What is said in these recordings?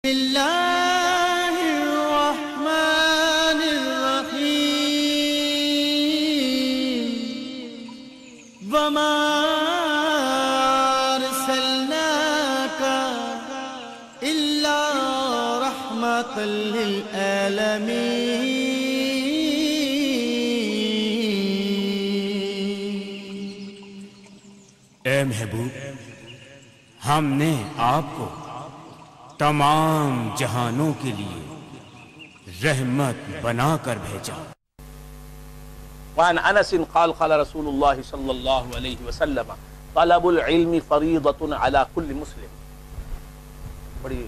اللہ الرحمن الرحیم وما ارسلناک الا رحمۃ للعالمین۔ اے محبوب، ہم نے آپ کو تمام جہانوں کے لیے رحمت بنا کر بھیجا۔ وعن انس قال قال رسول اللہ صلی اللہ علیہ وسلم طلب العلم فریضۃ علی کل مسلم۔ بڑی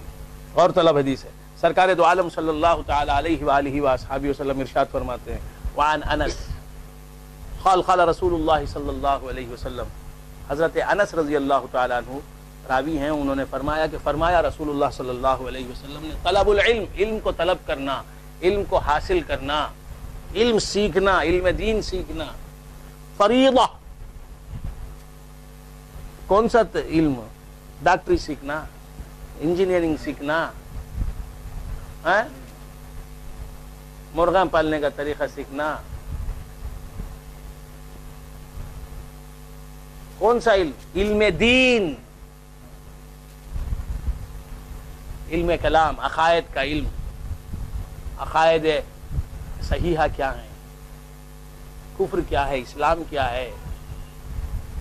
غور طلب حدیث ہے۔ سرکار دو عالم صلی اللہ تعالی علیہ وآلہ وآصحابہ وسلم ارشاد فرماتے ہیں، وعن انس قال قال رسول اللہ صلی اللہ علیہ وسلم، حضرت انس رضی اللہ تعالی عنہ راوی ہیں، انہوں نے فرمایا کہ فرمایا رسول اللہ صلی اللہ علیہ وسلم نے، طلب العلم، علم کو طلب کرنا، علم کو حاصل کرنا، علم سیکھنا، علم دین سیکھنا، فریضہ۔ کون سا علم؟ ڈاکٹری سیکھنا، انجینئرنگ سیکھنا، مرغاں پالنے کا طریقہ سیکھنا، کون سا علم؟ علم دین، علم کلام، عقائد کا علم، عقائد صحیحہ کیا ہیں، کفر کیا ہے، اسلام کیا ہے،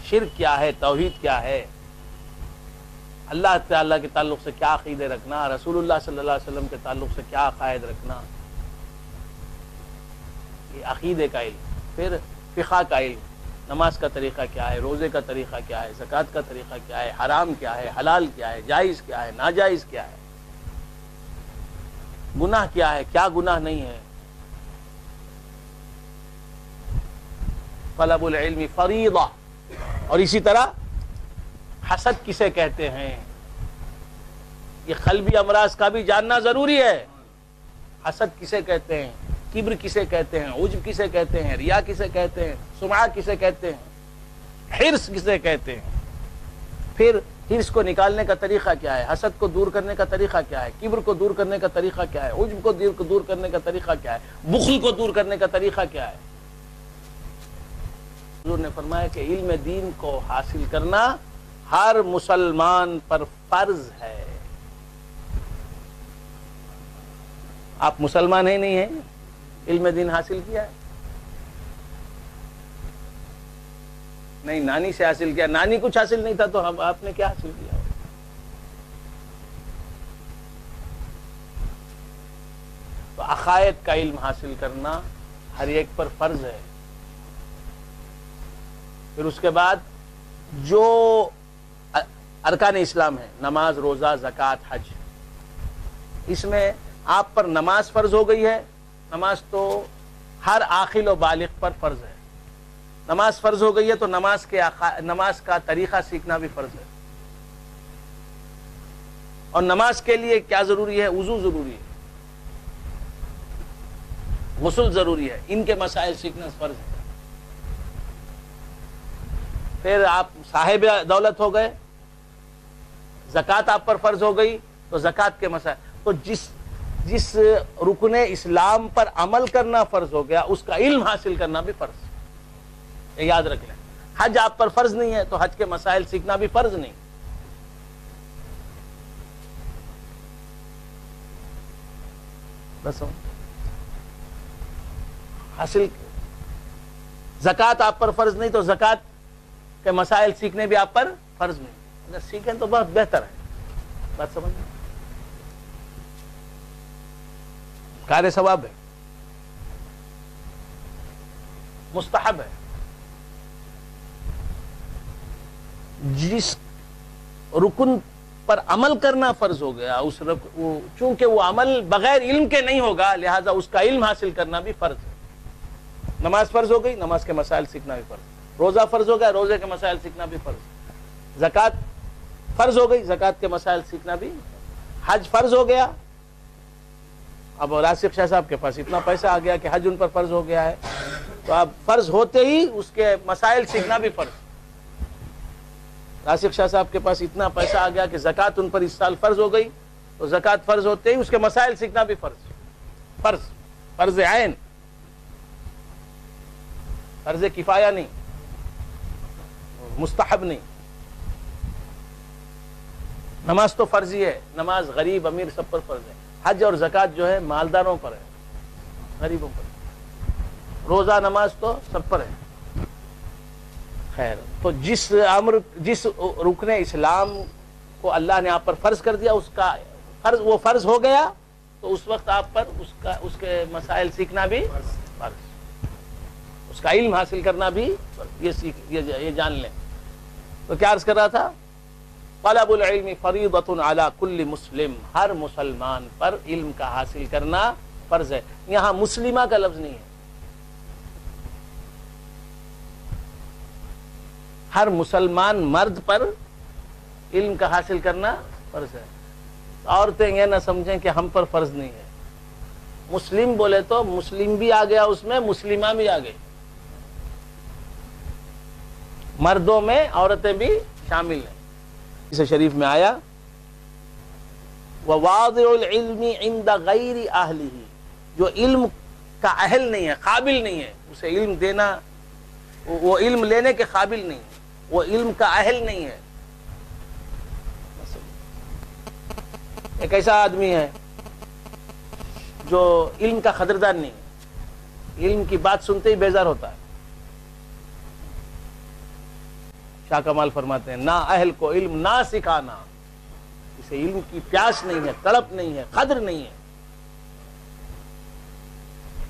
شرک کیا ہے، توحید کیا ہے، اللہ تعالیٰ کے تعلق سے کیا عقیدے رکھنا، رسول اللہ صلی اللہ علیہ وسلم کے تعلق سے کیا عقائد رکھنا، یہ عقیدے کا علم۔ پھر فقہ کا علم، نماز کا طریقہ کیا ہے، روزے کا طریقہ کیا ہے، زکوٰۃ کا طریقہ کیا ہے، حرام کیا ہے، حلال کیا ہے، جائز کیا ہے، ناجائز کیا ہے، گناہ کیا ہے، کیا گناہ نہیں ہے۔ طلب العلم فریضہ۔ اور اسی طرح حسد کسے کہتے ہیں، یہ قلبی امراض کا بھی جاننا ضروری ہے۔ حسد کسے کہتے ہیں، کبر کسے کہتے ہیں، عجب کسے کہتے ہیں، ریا کسے کہتے ہیں، سمعہ کسے کہتے ہیں، حرص کسے کہتے ہیں۔ پھر حرص کو نکالنے کا طریقہ کیا ہے، حسد کو دور کرنے کا طریقہ کیا ہے، کبر کو دور کرنے کا طریقہ کیا ہے، عجب کو دور کرنے کا طریقہ کیا ہے، بخل کو دور کرنے کا طریقہ کیا ہے۔ حضور نے فرمایا کہ علم دین کو حاصل کرنا ہر مسلمان پر فرض ہے۔ آپ مسلمان ہیں نہیں ہیں، علم دین حاصل کیا ہے؟ نہیں، نانی سے حاصل کیا، نانی کچھ حاصل نہیں تھا تو آپ نے کیا حاصل کیا؟ تو عقائد کا علم حاصل کرنا ہر ایک پر فرض ہے۔ پھر اس کے بعد جو ارکان اسلام ہے، نماز، روزہ، زکوٰۃ، حج، اس میں آپ پر نماز فرض ہو گئی ہے۔ نماز تو ہر عاقل و بالغ پر فرض ہے۔ نماز فرض ہو گئی ہے تو نماز کا طریقہ سیکھنا بھی فرض ہے۔ اور نماز کے لیے کیا ضروری ہے؟ وضو ضروری ہے، غسل ضروری ہے، ان کے مسائل سیکھنا فرض ہے۔ پھر آپ صاحب دولت ہو گئے، زکوٰۃ آپ پر فرض ہو گئی تو زکوٰۃ کے مسائل، تو جس رکن اسلام پر عمل کرنا فرض ہو گیا اس کا علم حاصل کرنا بھی فرض ہے، یہ یاد رکھ لیں۔ حج آپ پر فرض نہیں ہے تو حج کے مسائل سیکھنا بھی فرض نہیں۔ بس حاصل، زکوٰۃ آپ پر فرض نہیں تو زکوٰۃ کے مسائل سیکھنے بھی آپ پر فرض نہیں۔ اگر سیکھیں تو بہت بہتر ہے، بات سمجھ میں، کار ثواب ہے، مستحب ہے۔ جس رکن پر عمل کرنا فرض ہو گیا، چونکہ وہ عمل بغیر علم کے نہیں ہوگا، لہذا اس کا علم حاصل کرنا بھی فرض ہے۔ نماز فرض ہو گئی، نماز کے مسائل سیکھنا بھی فرض ہے۔ روزہ فرض ہو گیا، روزے کے مسائل سیکھنا بھی فرض ہے۔ زکوٰۃ فرض ہو گئی، زکوٰۃ کے مسائل سیکھنا بھی۔ حج فرض ہو گیا، اب راسخ شاہ صاحب کے پاس اتنا پیسہ آ گیا کہ حج ان پر فرض ہو گیا ہے، تو اب فرض ہوتے ہی اس کے مسائل سیکھنا بھی فرض۔ راسخ شاہ صاحب کے پاس اتنا پیسہ آ گیا کہ زکوٰۃ ان پر اس سال فرض ہو گئی، تو زکوٰۃ فرض ہوتے ہی اس کے مسائل سیکھنا بھی فرض عین، فرض کفایہ نہیں، مستحب نہیں۔ نماز تو فرض ہی ہے، نماز غریب امیر سب پر فرض ہے۔ حج اور زکوٰۃ جو ہے مالداروں پر ہے، غریبوں پر۔ روزہ نماز تو سب پر ہے۔ خیر، تو جس رکن اسلام کو اللہ نے آپ پر فرض کر دیا، اس کا وہ فرض ہو گیا، تو اس وقت آپ پر اس کے مسائل سیکھنا بھی فرض، اس کا علم حاصل کرنا بھی فرض۔ یہ جان لیں۔ تو کیا عرض کر رہا تھا؟ طلب العلم فریضۃ علی کل مسلم، ہر مسلمان پر علم کا حاصل کرنا فرض ہے۔ یہاں مسلمہ کا لفظ نہیں ہے، ہر مسلمان مرد پر علم کا حاصل کرنا فرض ہے۔ عورتیں یہ نہ سمجھیں کہ ہم پر فرض نہیں ہے۔ مسلم بولے تو مسلم بھی آ گیا، اس میں مسلمہ بھی آ گئی، مردوں میں عورتیں بھی شامل ہیں۔ اس شریف میں آیا وَوَاضِعُ الْعِلْمِ عِنْدَ غَيْرِ أَهْلِهِ، جو علم کا اہل نہیں ہے، قابل نہیں ہے، اسے علم دینا، وہ علم لینے کے قابل نہیں ہے، وہ علم کا اہل نہیں ہے۔ ایک ایسا آدمی ہے جو علم کا قدردان نہیں ہے، علم کی بات سنتے ہی بیزار ہوتا ہے۔ شاہ کمال فرماتے ہیں نا اہل کو علم نہ سکھانا، اسے علم کی پیاس نہیں ہے، تڑپ نہیں ہے، قدر نہیں ہے۔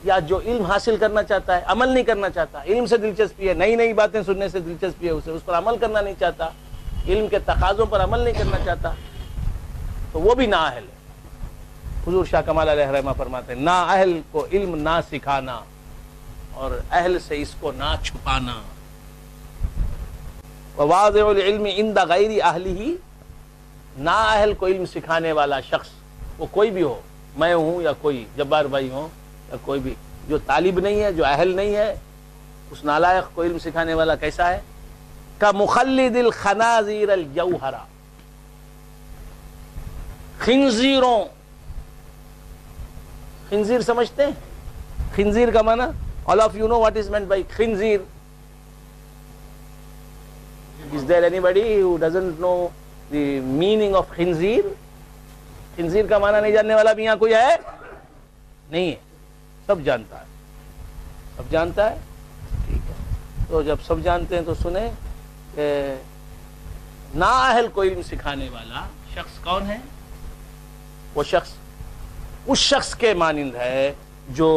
یا جو علم حاصل کرنا چاہتا ہے، عمل نہیں کرنا چاہتا، علم سے دلچسپی ہے، نئی نئی باتیں سننے سے دلچسپی ہے اسے، اس پر عمل کرنا نہیں چاہتا، علم کے تقاضوں پر عمل نہیں کرنا چاہتا، تو وہ بھی نااہل ہے۔ حضور شاہ کمال علیہ رحمہ فرماتے ہیں نااہل کو علم نہ سکھانا اور اہل سے اس کو نہ چھپانا۔ وَوَاضِعُ الْعِلْمِ عِنْدَ غَيْرِ أَهْلِهِ، نااہل کو علم سکھانے والا شخص، وہ کوئی بھی ہو، میں ہوں یا کوئی جبار بھائی ہوں یا کوئی بھی، جو طالب نہیں ہے، جو اہل نہیں ہے، اس نالائق کو علم سکھانے والا کیسا ہے؟ كَمُخَلِّدِ الْخَنَازِيرَ الْجَوْهَرَ، خنزیروں، خنزیر سمجھتے ہیں؟ خنزیر کا معنی all of you know what is meant by خنزیر؟ Is there anybody who doesn't know the meaning of خنزیر؟ خنزیر کا معنی نہیں جاننے والا بھی یہاں کوئی ہے؟ نہیں ہے، سب جانتا ہے، سب جانتا ہے، ٹھیک ہے۔ تو جب سب جانتے ہیں تو سنیں کہ نااہل کو علم سکھانے والا شخص کون ہے؟ وہ شخص اس شخص کے مانند ہے جو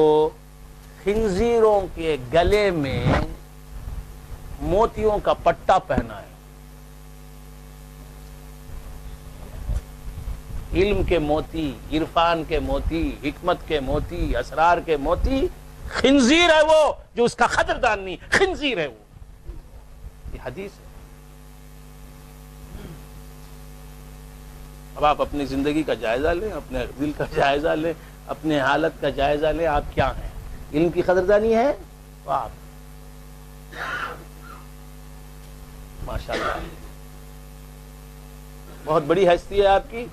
خنزیروں کے گلے میں موتیوں کا پٹا پہنا ہے۔ علم کے موتی، عرفان کے موتی، حکمت کے موتی، اسرار کے موتی، خنزیر ہے وہ جو اس کا قدردان نہیں، خنزیر ہے وہ۔ یہ حدیث ہے۔ اب آپ اپنی زندگی کا جائزہ لیں، اپنے دل کا جائزہ لیں، اپنے حالت کا جائزہ لیں، آپ کیا ہیں؟ علم کی قدردانی ہے تو آپ ماشاءاللہ بہت بڑی ہستی ہے آپ کی،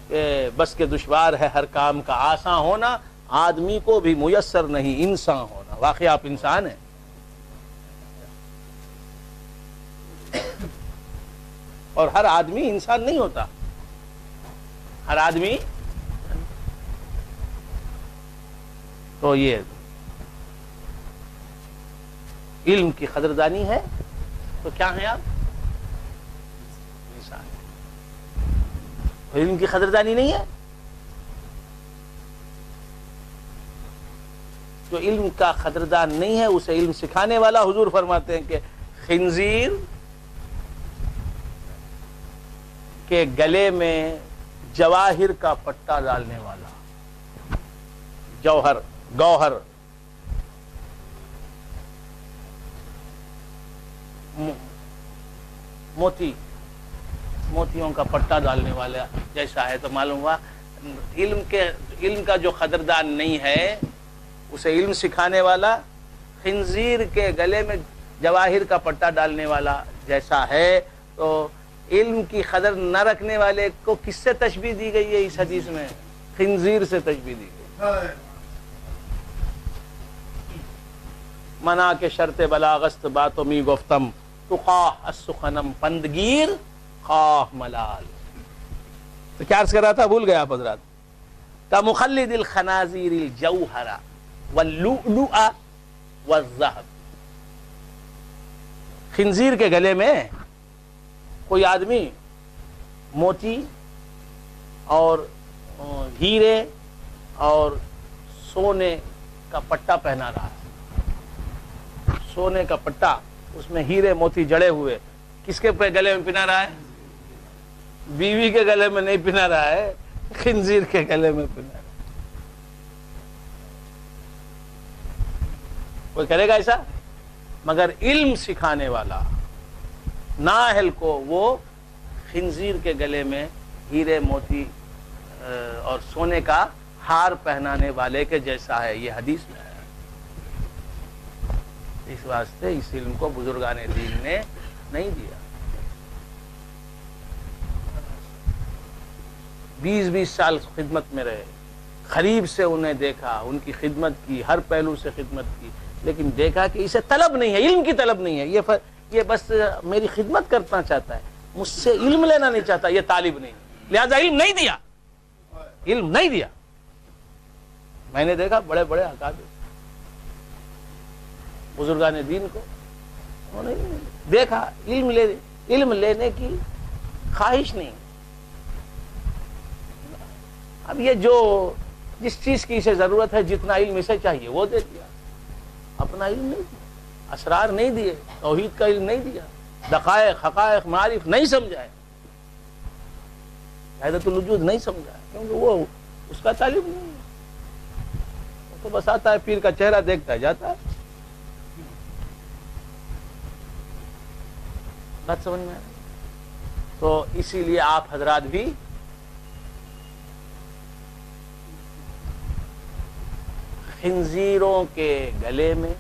کہ بس کے دشوار ہے ہر کام کا آسان ہونا، آدمی کو بھی میسر نہیں انسان ہونا۔ واقعی آپ انسان ہیں۔ اور ہر آدمی انسان نہیں ہوتا، ہر آدمی۔ تو یہ علم کی قدردانی ہے تو کیا ہیں آپ؟ انسان۔ علم کی قدردانی نہیں ہے، جو علم کا قدردان نہیں ہے اسے علم سکھانے والا، حضور فرماتے ہیں کہ خنزیر کے گلے میں جواہر کا پٹا ڈالنے والا، گوہر موتیوں کا پٹا ڈالنے والا جیسا ہے۔ تو معلوم ہوا علم کا جو قدردان نہیں ہے اسے علم سکھانے والا خنزیر کے گلے میں جواہر کا پٹا ڈالنے والا جیسا ہے۔ تو علم کی قدر نہ رکھنے والے کو کس سے تشبیہ دی گئی ہے اس حدیث میں؟ خنزیر سے تشبیہ دی گئی. منا کے شرط بلاغست باتوں می گفتم تو خواہ السخنم پندگیر خواہ ملال. تو کیا عرض کر رہا تھا، بھول گیا آپ حضرات. کا مخلد الخنازیر الجوہر واللؤلؤ والذہب. خنزیر کے گلے میں کوئی آدمی موتی اور ہیرے اور سونے کا پٹا پہنا رہا ہے. سونے کا پٹا، اس میں ہیرے موتی جڑے ہوئے، کس کے گلے میں پہنا رہا ہے؟ بیوی کے گلے میں نہیں پہنا رہا ہے، خنزیر کے گلے میں پہنا رہا ہے. کوئی کرے گا ایسا؟ مگر علم سکھانے والا نااہل کو وہ خنزیر کے گلے میں ہیرے موتی اور سونے کا ہار پہنانے والے کے جیسا ہے. یہ حدیث میں ہے. اس واسطے اس علم کو بزرگان دین نے نہیں دیا. 20-20 سال خدمت میں رہے، قریب سے انہیں دیکھا، ان کی خدمت کی، ہر پہلو سے خدمت کی، لیکن دیکھا کہ اسے طلب نہیں ہے، علم کی طلب نہیں ہے. یہ بس میری خدمت کرنا چاہتا ہے، مجھ سے علم لینا نہیں چاہتا، یہ طالب نہیں. لہذا علم نہیں دیا، علم نہیں دیا. میں نے دیکھا بڑے بڑے اکابر بزرگان دین کو، انہوں نے دیکھا علم لینے کی خواہش نہیں. اب یہ جو جس چیز کی اسے ضرورت ہے، جتنا علم اسے چاہیے وہ دے دیا، اپنا علم نہیں دیا، اسرار نہیں دیے، توحید کا علم نہیں دیا، دقائق حقائق معارف نہیں سمجھائے، وحدت الوجود نہیں سمجھائے، کیونکہ وہ اس کا طالب نہیں ہے. وہ تو بس آتا ہے، پیر کا چہرہ دیکھتا ہے، جاتا ہے. بات سمجھ میں آ رہی؟ تو اسی لیے آپ حضرات بھی خنزیروں کے گلے میں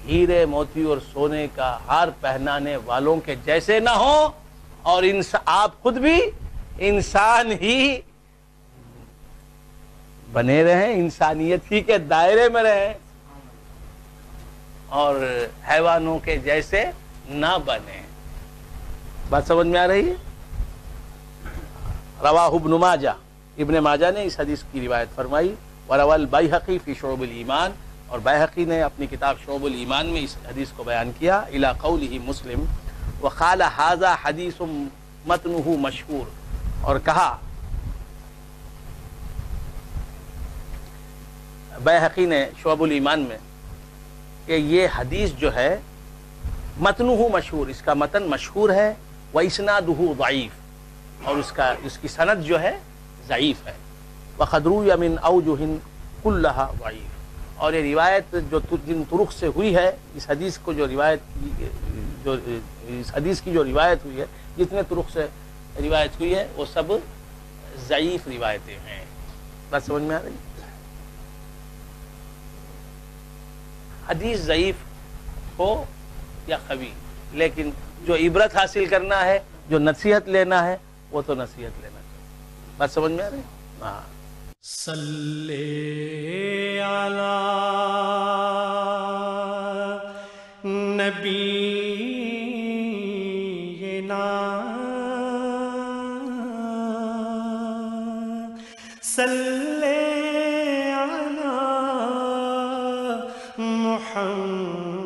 ہیرے موتی اور سونے کا ہار پہنانے والوں کے جیسے نہ ہوں، اور آپ خود بھی انسان ہی بنے رہیں، انسانیت ہی کے دائرے میں رہیں، اور حیوانوں کے جیسے نہ بنے. بات سمجھ میں آ رہی ہے؟ رواہ ابن ماجہ، ابن ماجہ نے اس حدیث کی روایت فرمائی. وروى البیہقی فی شعب الایمان، اور بیہقی نے اپنی کتاب شعب الایمان میں اس حدیث کو بیان کیا. الی قولہ مسلم وقال ھذا حدیث متنہ مشہور، اور کہا بیہقی نے شعب الایمان میں کہ یہ حدیث جو ہے متنہ مشہور، اس کا متن مشہور ہے، واسنادہ ضعیف، اور اس کی سند جو ہے ضعیف ہے. وقد روی من اوجہ کلھا ضعیف، اور یہ روایت جو جن طرق سے ہوئی ہے، اس حدیث کو جو روایت اس حدیث کی جو روایت ہوئی ہے، جتنے طرق سے روایت ہوئی ہے وہ سب ضعیف روایتیں ہیں. بات سمجھ میں آ رہی؟ حدیث ضعیف ہو یا قوی، لیکن جو عبرت حاصل کرنا ہے، جو نصیحت لینا ہے، وہ تو نصیحت لینا چاہیے. بات سمجھ میں آ رہی؟ ہاں. صلی علی نبینا صلی علی محمد